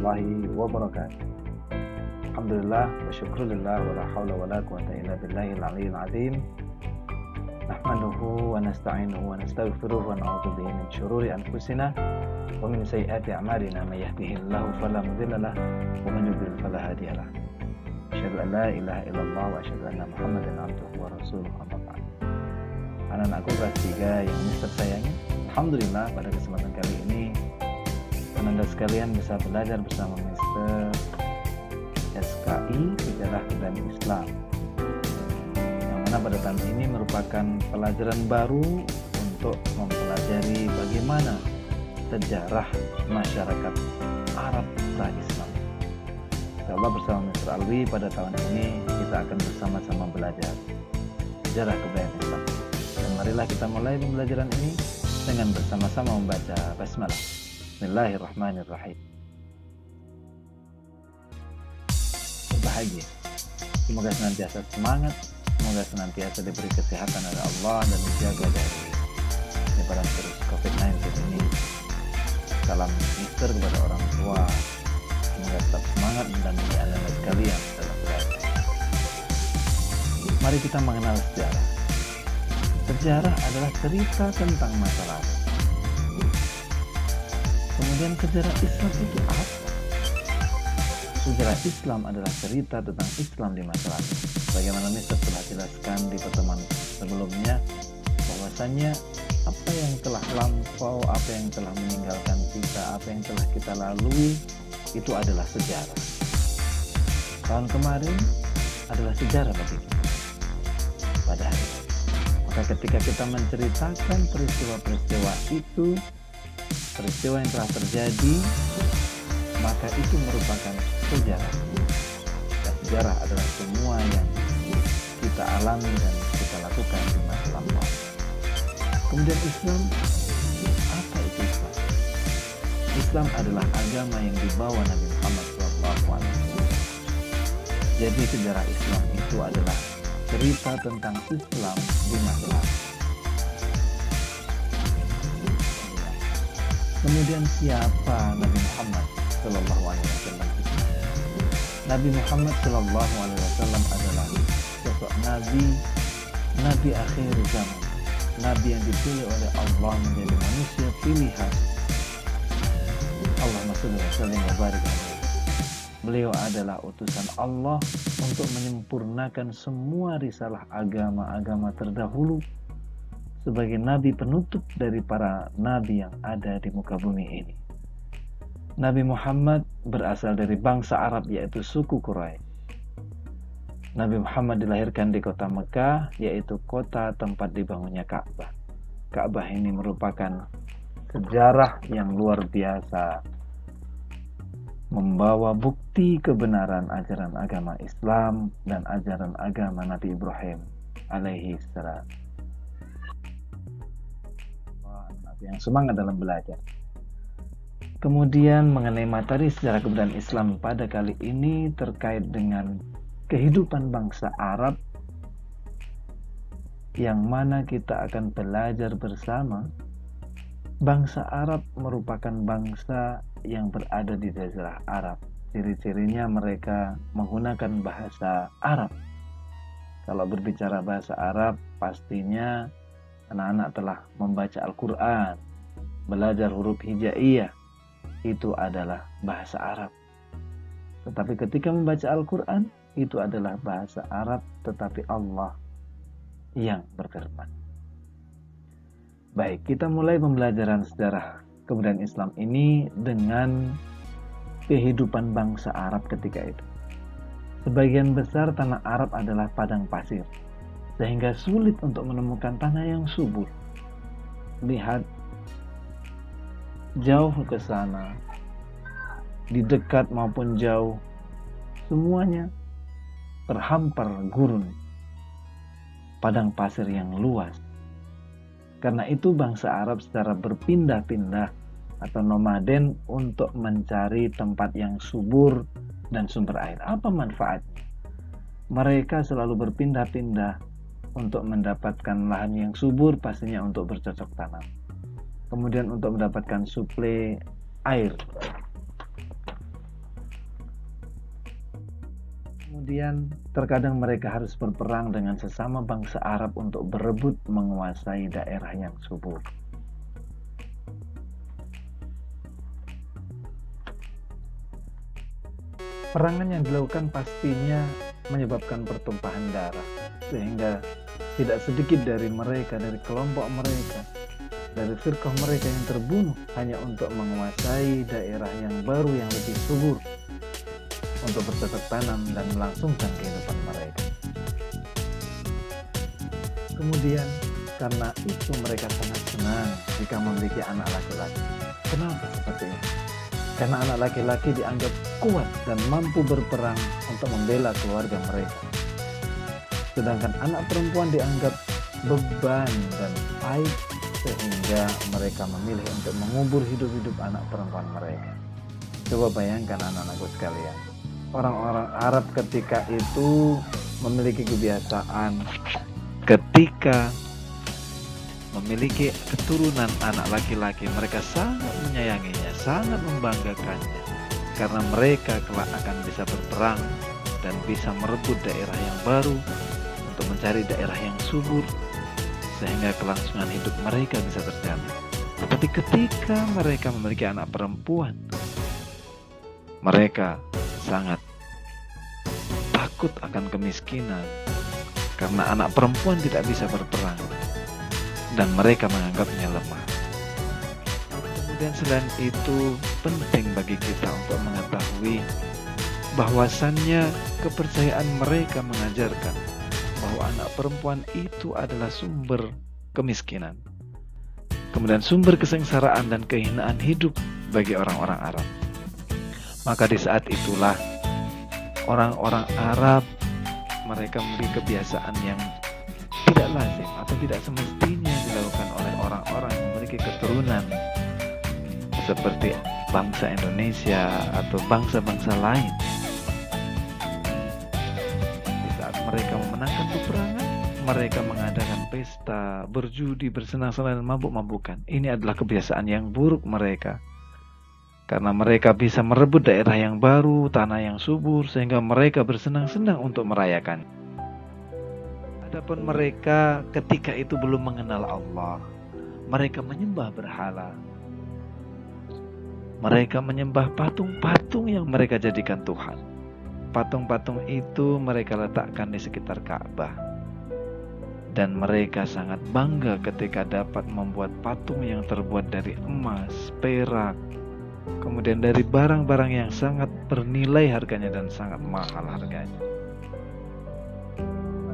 warahmatullahi wabarakatuh. Alhamdulillah wa syukrulillah wa la hawla wa la quwata illa billahil aliyyil azim. Nahmaduhu wa nasta'inuhu wa nastaghfiruhu wa na'udzu bihi min syururi anfusina wa min sayyiati a'malina may yahdihillahu fala mudilla lahu wa man yudlil fala hadiya lahu. Asyhadu an la ilaha illallah wa asyhadu anna Muhammadan abduhu wa rasuluhu amma ba'd. Anak-anakku kelas 3 yang Mister sayangi, alhamdulillah pada kesempatan kali ini Anda sekalian bisa belajar bersama Mister SKI Sejarah Kebudayaan Islam, yang mana pada tahun ini merupakan pelajaran baru untuk mempelajari bagaimana sejarah masyarakat Arab pra-Islam. Insyaallah bersama Mister Alwi pada tahun ini kita akan bersama-sama belajar sejarah kebudayaan Islam. Dan marilah kita mulai pembelajaran ini dengan bersama-sama membaca basmalah. Bismillahirrahmanirrahim. Berbahagia, semoga senantiasa semangat, semoga senantiasa diberi kesehatan oleh Allah dan dijaga dari penyebaran virus COVID-19 ini. Salam Mister kepada orang tua, semoga tetap semangat mendampingi anak-anak sekalian dalam belajar. Mari kita mengenal sejarah. Sejarah adalah cerita tentang masa lalu. Kemudian sejarah Islam itu apa? Sejarah Islam adalah cerita tentang Islam di masa lalu. Bagaimana Mister telah jelaskan di pertemuan sebelumnya, bahwasannya apa yang telah lampau, apa yang telah meninggalkan kita, apa yang telah kita lalui, itu adalah sejarah. Tahun kemarin adalah sejarah bagi kita pada hari ini. Maka ketika kita menceritakan peristiwa-peristiwa itu, peristiwa yang telah terjadi, maka itu merupakan sejarah. Dan sejarah adalah semua yang kita alami dan kita lakukan di masa lampau. Kemudian Islam, apa itu Islam? Islam adalah agama yang dibawa Nabi Muhammad SAW. Jadi sejarah Islam itu adalah cerita tentang Islam di masa lalu. Kemudian siapa Nabi Muhammad Sallallahu Alaihi Wasallam? Nabi Muhammad Sallallahu Alaihi Wasallam adalah sosok Nabi akhir zaman, Nabi yang dipilih oleh Allah menjadi manusia pilihan. Allahumma shalli wa sallim wa barik alaihi. Beliau adalah utusan Allah untuk menyempurnakan semua risalah agama-agama terdahulu sebagai nabi penutup dari para nabi yang ada di muka bumi ini. Nabi Muhammad berasal dari bangsa Arab, yaitu suku Quraisy. Nabi Muhammad dilahirkan di kota Mekah, yaitu kota tempat dibangunnya Ka'bah. Ka'bah ini merupakan sejarah yang luar biasa, membawa bukti kebenaran ajaran agama Islam dan ajaran agama Nabi Ibrahim alaihi salam. Yang semangat dalam belajar. Kemudian mengenai materi sejarah kebudayaan Islam pada kali ini terkait dengan kehidupan bangsa Arab, yang mana kita akan belajar bersama. Bangsa Arab merupakan bangsa yang berada di Jazirah Arab. Ciri-cirinya mereka menggunakan bahasa Arab. Kalau berbicara bahasa Arab, pastinya anak-anak telah membaca Al-Quran, belajar huruf hijaiyah, itu adalah bahasa Arab. Tetapi ketika membaca Al-Quran, itu adalah bahasa Arab, tetapi Allah yang berfirman. Baik, kita mulai pembelajaran sejarah kebudayaan Islam ini dengan kehidupan bangsa Arab ketika itu. Sebagian besar tanah Arab adalah padang pasir, sehingga sulit untuk menemukan tanah yang subur. Lihat jauh ke sana, di dekat maupun jauh, semuanya terhampar gurun, padang pasir yang luas. Karena itu bangsa Arab secara berpindah-pindah atau nomaden untuk mencari tempat yang subur dan sumber air. Apa manfaatnya? Mereka selalu berpindah-pindah untuk mendapatkan lahan yang subur, pastinya untuk bercocok tanam. Kemudian untuk mendapatkan suplai air. Kemudian terkadang mereka harus berperang dengan sesama bangsa Arab untuk berebut menguasai daerah yang subur. Perangan yang dilakukan pastinya menyebabkan pertumpahan darah, sehingga tidak sedikit dari mereka, dari kelompok mereka, dari firqah mereka yang terbunuh hanya untuk menguasai daerah yang baru yang lebih subur, untuk bercocok tanam dan melangsungkan kehidupan mereka. Kemudian karena itu mereka sangat senang jika memiliki anak laki-laki. Kenapa seperti ini? Karena anak laki-laki dianggap kuat dan mampu berperang untuk membela keluarga mereka. Sedangkan anak perempuan dianggap beban dan aib, sehingga mereka memilih untuk mengubur hidup-hidup anak perempuan mereka. Coba bayangkan anak-anakku sekalian, orang-orang Arab ketika itu memiliki kebiasaan ketika memiliki keturunan anak laki-laki, mereka sangat menyayanginya, sangat membanggakannya, karena mereka kelak akan bisa berperang dan bisa merebut daerah yang baru untuk mencari daerah yang subur, sehingga kelangsungan hidup mereka bisa terjamin. Tetapi ketika mereka memiliki anak perempuan, mereka sangat takut akan kemiskinan, karena anak perempuan tidak bisa berperang dan mereka menganggapnya lemah. Kemudian selain itu, penting bagi kita untuk mengetahui bahwasannya kepercayaan mereka mengajarkan bahwa anak perempuan itu adalah sumber kemiskinan, kemudian sumber kesengsaraan dan kehinaan hidup bagi orang-orang Arab. Maka di saat itulah orang-orang Arab, mereka memiliki kebiasaan yang tidak lazim atau tidak semestinya dilakukan oleh orang-orang yang memiliki keturunan seperti bangsa Indonesia atau bangsa-bangsa lain. Di saat mereka memenangkan peperangan, mereka mengadakan pesta, berjudi, bersenang-senang dan mabuk-mabukan. Ini adalah kebiasaan yang buruk mereka, karena mereka bisa merebut daerah yang baru, tanah yang subur, sehingga mereka bersenang-senang untuk merayakan. Adapun mereka ketika itu belum mengenal Allah, mereka menyembah berhala. Mereka menyembah patung-patung yang mereka jadikan Tuhan. Patung-patung itu mereka letakkan di sekitar Ka'bah. Dan mereka sangat bangga ketika dapat membuat patung yang terbuat dari emas, perak, kemudian dari barang-barang yang sangat bernilai harganya dan sangat mahal harganya.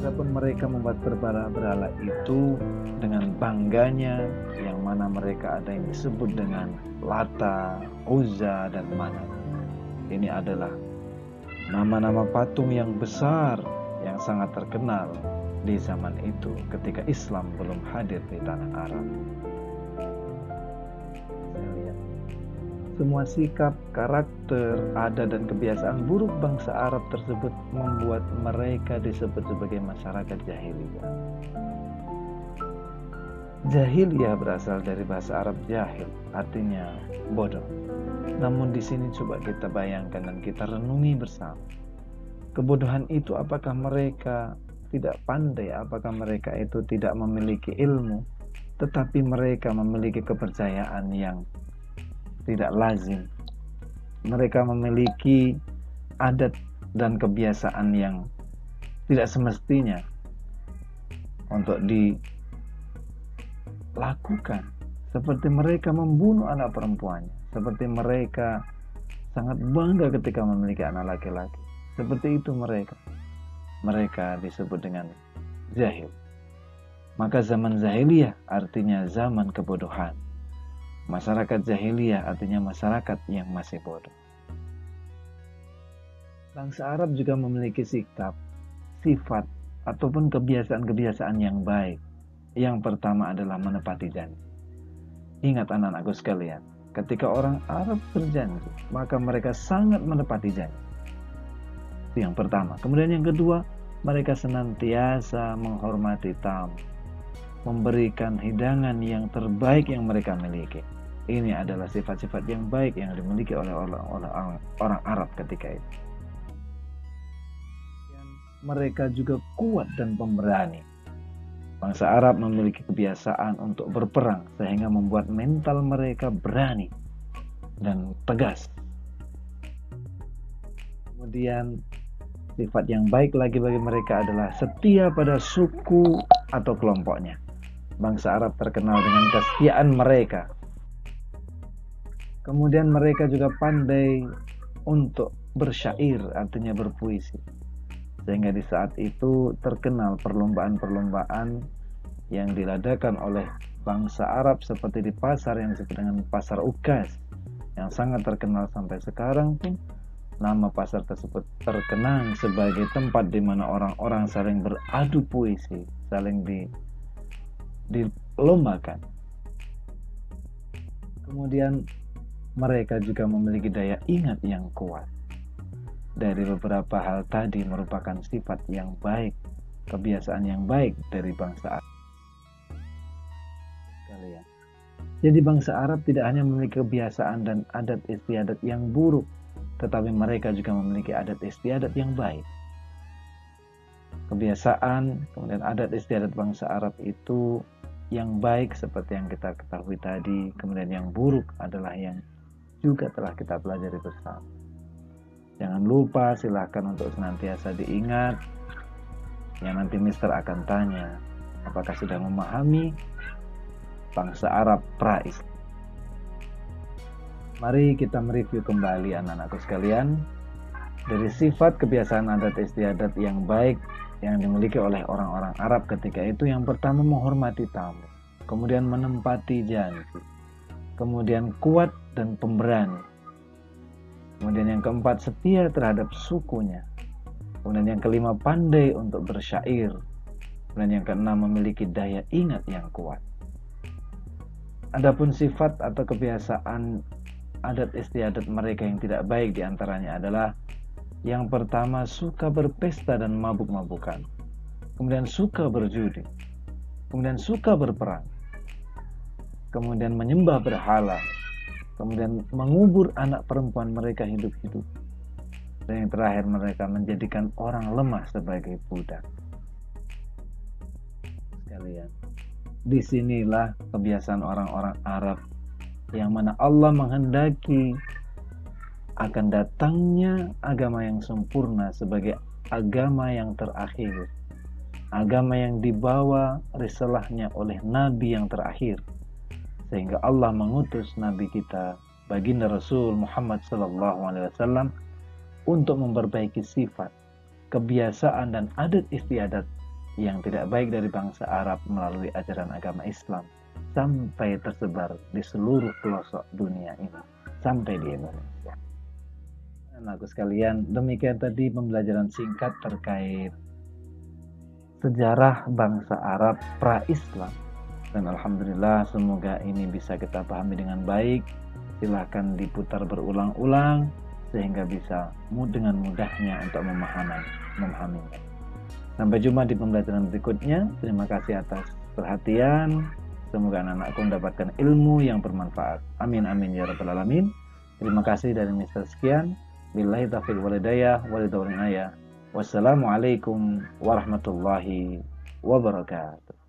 Adapun mereka membuat berhala-berhala itu dengan bangganya, yang mana mereka ada yang disebut dengan Lata, Uzza, dan Manat. Ini adalah nama-nama patung yang besar yang sangat terkenal di zaman itu ketika Islam belum hadir di tanah Arab. Semua sikap, karakter, adat, dan kebiasaan buruk bangsa Arab tersebut membuat mereka disebut sebagai masyarakat jahiliyah. Jahiliyah berasal dari bahasa Arab jahil, artinya bodoh. Namun di sini coba kita bayangkan dan kita renungi bersama. Kebodohan itu apakah mereka tidak pandai, apakah mereka itu tidak memiliki ilmu, tetapi mereka memiliki kepercayaan yang tidak lazim. Mereka memiliki adat dan kebiasaan yang tidak semestinya untuk dilakukan. Seperti mereka membunuh anak perempuannya, seperti mereka sangat bangga ketika memiliki anak laki-laki. Seperti itu mereka disebut dengan jahil. Maka zaman jahiliyah artinya zaman kebodohan. Masyarakat jahiliyah artinya masyarakat yang masih bodoh. Bangsa Arab juga memiliki sikap, sifat, ataupun kebiasaan-kebiasaan yang baik. Yang pertama adalah menepati janji. Ingat anak-anakku sekalian, ketika orang Arab berjanji, maka mereka sangat menepati janji. Itu yang pertama. Kemudian yang kedua, mereka senantiasa menghormati tamu, memberikan hidangan yang terbaik yang mereka miliki. Ini adalah sifat-sifat yang baik yang dimiliki oleh orang Arab ketika itu. mereka juga kuat dan pemberani. Bangsa Arab memiliki kebiasaan untuk berperang sehingga membuat mental mereka berani dan tegas. Kemudian sifat yang baik lagi bagi mereka adalah setia pada suku atau kelompoknya. Bangsa Arab terkenal dengan kesetiaan mereka. Kemudian mereka juga pandai untuk bersyair, artinya berpuisi. Sehingga di saat itu terkenal perlombaan-perlombaan yang diladakan oleh bangsa Arab seperti di pasar yang disebut dengan pasar Ukaz, yang sangat terkenal sampai sekarang pun. Nama pasar tersebut terkenang sebagai tempat di mana orang-orang saling beradu puisi, saling dilombakan. Kemudian mereka juga memiliki daya ingat yang kuat. Dari beberapa hal tadi merupakan sifat yang baik, kebiasaan yang baik dari bangsa Arab. Jadi bangsa Arab tidak hanya memiliki kebiasaan dan adat istiadat yang buruk, tetapi mereka juga memiliki adat istiadat yang baik. Kebiasaan, kemudian adat istiadat bangsa Arab itu yang baik seperti yang kita ketahui tadi, kemudian yang buruk adalah yang juga telah kita pelajari bersama. Jangan lupa, silahkan untuk senantiasa diingat, yang nanti Mister akan tanya, apakah sudah memahami bangsa Arab pra-Islam? Mari kita mereview kembali anak-anakku sekalian. Dari sifat kebiasaan adat istiadat yang baik yang dimiliki oleh orang-orang Arab ketika itu, yang pertama menghormati tamu, kemudian menempati janji, kemudian kuat dan pemberani, kemudian yang keempat setia terhadap sukunya, kemudian yang kelima pandai untuk bersyair, kemudian yang keenam memiliki daya ingat yang kuat. Adapun sifat atau kebiasaan adat istiadat mereka yang tidak baik diantaranya adalah yang pertama suka berpesta dan mabuk-mabukan, kemudian suka berjudi, kemudian suka berperang, kemudian menyembah berhala, kemudian mengubur anak perempuan mereka hidup-hidup, dan yang terakhir mereka menjadikan orang lemah sebagai budak. Sekalian, disinilah kebiasaan orang-orang Arab yang mana Allah menghendaki akan datangnya agama yang sempurna sebagai agama yang terakhir, agama yang dibawa risalahnya oleh Nabi yang terakhir, sehingga Allah mengutus Nabi kita baginda Rasul Muhammad SAW untuk memperbaiki sifat, kebiasaan dan adat istiadat yang tidak baik dari bangsa Arab melalui ajaran agama Islam sampai tersebar di seluruh pelosok dunia ini, sampai di Indonesia. Anakku sekalian, demikian tadi pembelajaran singkat terkait sejarah bangsa Arab pra-Islam. Dan alhamdulillah semoga ini bisa kita pahami dengan baik. Silahkan diputar berulang-ulang sehingga bisa dengan mudahnya untuk memahaminya. Sampai jumpa di pembelajaran berikutnya. Terima kasih atas perhatian. Semoga anak-anakku mendapatkan ilmu yang bermanfaat. Amin amin ya rabbal alamin. Terima kasih dari Mister sekian. Billahi taufiq wal hidayah wal hidayah. Wassalamualaikum warahmatullahi wabarakatuh.